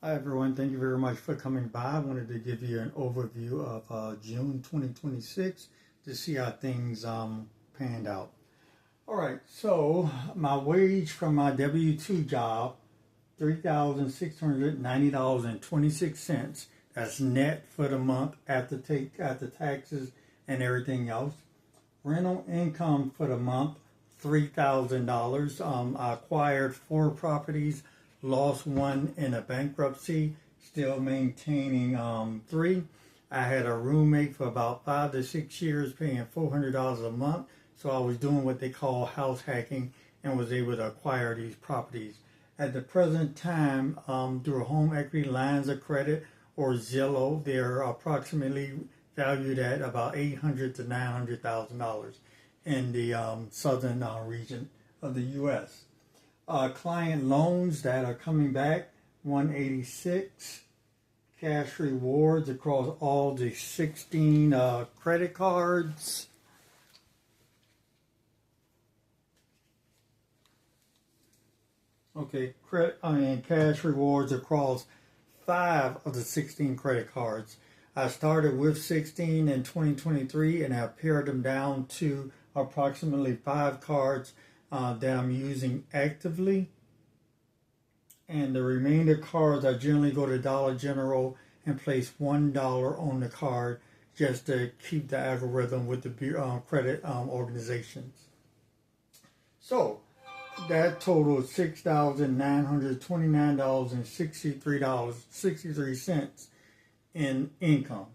Hi everyone, thank you very much for coming by. I wanted to give you an overview of June 2026 to see how things panned out. All right, so my wage from my W-2 job, $3,690.26. That's net for the month after taxes and everything else. Rental income for the month, $3,000. I acquired 4 properties, lost 1 in a bankruptcy, still maintaining 3. I had a roommate for about 5 to 6 years paying $400 a month. So I was doing what they call house hacking and was able to acquire these properties. At the present time, through home equity lines of credit or Zillow, they're approximately valued at about $800,000 to $900,000 in the southern region of the U.S. Client loans that are coming back, 186. Cash rewards across all the 16 credit cards. Okay, cash rewards across 5 of the 16 credit cards. I started with 16 in 2023 and have pared them down to approximately 5 cards that I'm using actively. And the remainder cards, I generally go to Dollar General and place $1 on the card just to keep the algorithm with the credit organizations. So that totaled $6,929.63 in income.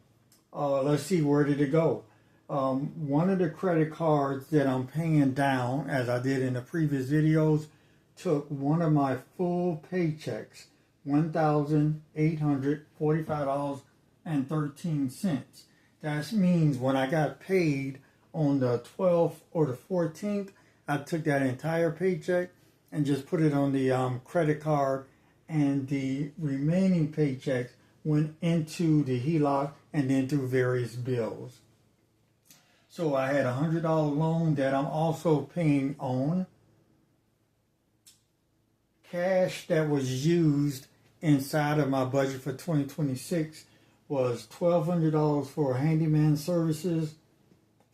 Let's see, where did it go? One of the credit cards that I'm paying down, as I did in the previous videos, took one of my full paychecks, $1,845.13. That means when I got paid on the 12th or the 14th, I took that entire paycheck and just put it on the credit card, and the remaining paychecks went into the HELOC and then through various bills. So I had a $100 loan that I'm also paying on. Cash that was used inside of my budget for 2026 was $1,200 for handyman services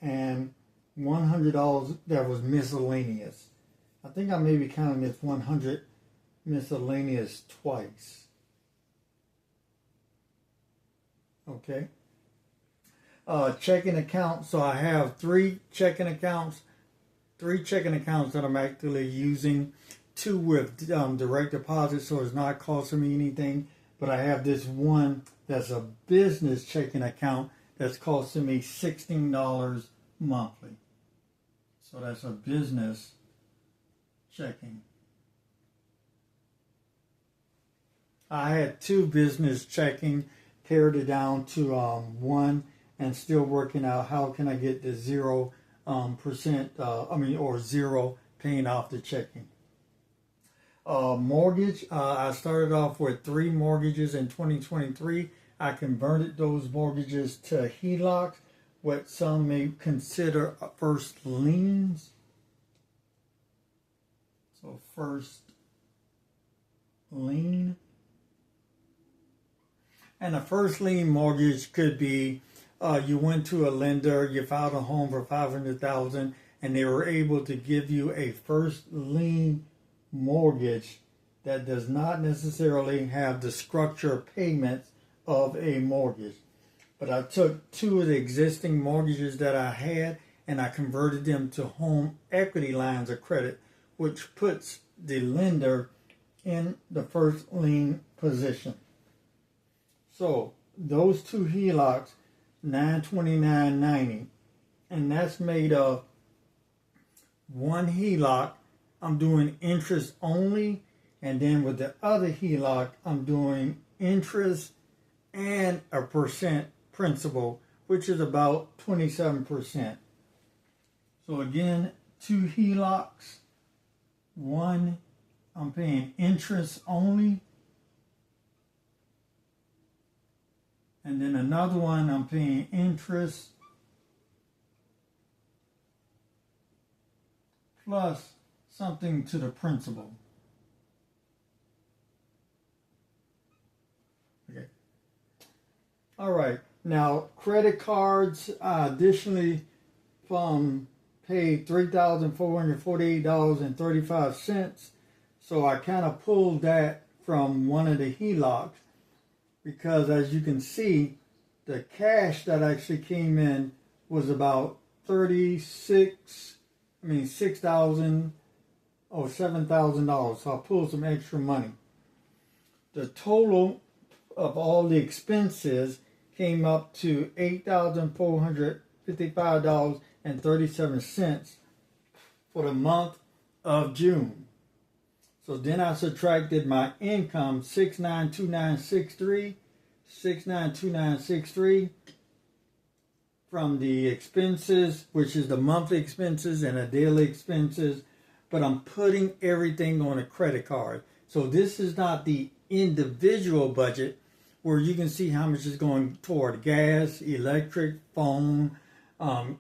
and $100 that was miscellaneous. I think I maybe counted this 100 miscellaneous twice. Okay. Checking account. So I have 3 checking accounts. 3 checking accounts that I'm actually using. 2 with direct deposit, so it's not costing me anything. But I have this one that's a business checking account that's costing me $16 monthly. So that's a business checking. I had 2 business checking, pared it down to 1, and still working out how can I get the 0% or 0 paying off the checking. Mortgage, I started off with 3 mortgages in 2023. I converted those mortgages to HELOCs, what some may consider first liens. So first lien. And a first lien mortgage could be you went to a lender, you filed a home for $500,000, and they were able to give you a first lien mortgage that does not necessarily have the structure payments of a mortgage. But I took 2 of the existing mortgages that I had and I converted them to home equity lines of credit, which puts the lender in the first lien position. So those 2 HELOCs, $929.90, and that's made of 1 HELOC. I'm doing interest only, and then with the other HELOC, I'm doing interest and a percent principal, which is about 27%. So again, 2 HELOCs, 1 I'm paying interest only, and then another one I'm paying interest plus something to the principal. All right. Now, credit cards, I additionally paid $3,448.35. So I kind of pulled that from one of the HELOCs because, as you can see, the cash that actually came in was about $7,000 So I pulled some extra money. The total of all the expenses came up to $8,455.37 for the month of June. So then I subtracted my income, 692963 from the expenses, which is the monthly expenses and the daily expenses, but I'm putting everything on a credit card. So this is not the individual budget where you can see how much is going toward gas, electric, phone,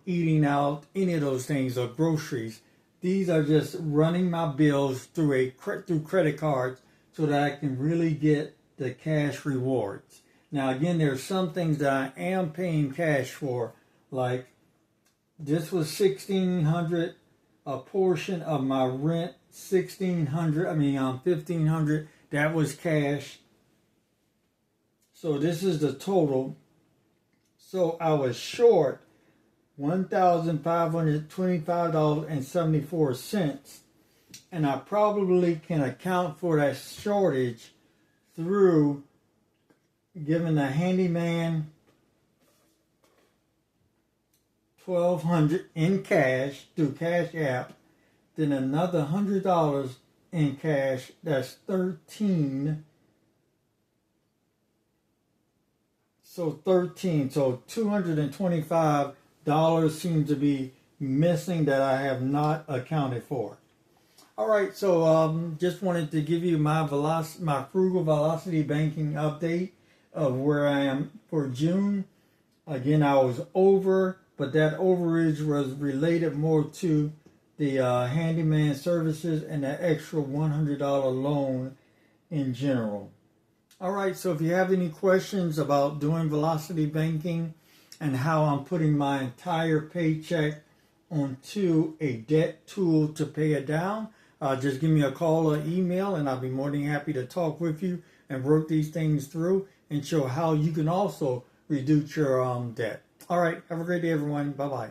eating out, any of those things, or groceries. These are just running my bills through credit cards so that I can really get the cash rewards. Now, again, there are some things that I am paying cash for, like this was $1,600, a portion of my rent, $1,500. That was cash. So this is the total. So I was short $1,525.74, and I probably can account for that shortage through giving the handyman $1,200 in cash through Cash App, then another $100 in cash. That's $13. So $225 seems to be missing that I have not accounted for. All right, so just wanted to give you my frugal velocity banking update of where I am for June. Again, I was over, but that overage was related more to the handyman services and the extra $100 loan in general. All right, so if you have any questions about doing velocity banking and how I'm putting my entire paycheck onto a debt tool to pay it down, just give me a call or email, and I'll be more than happy to talk with you and work these things through and show how you can also reduce your debt. All right, have a great day, everyone. Bye-bye.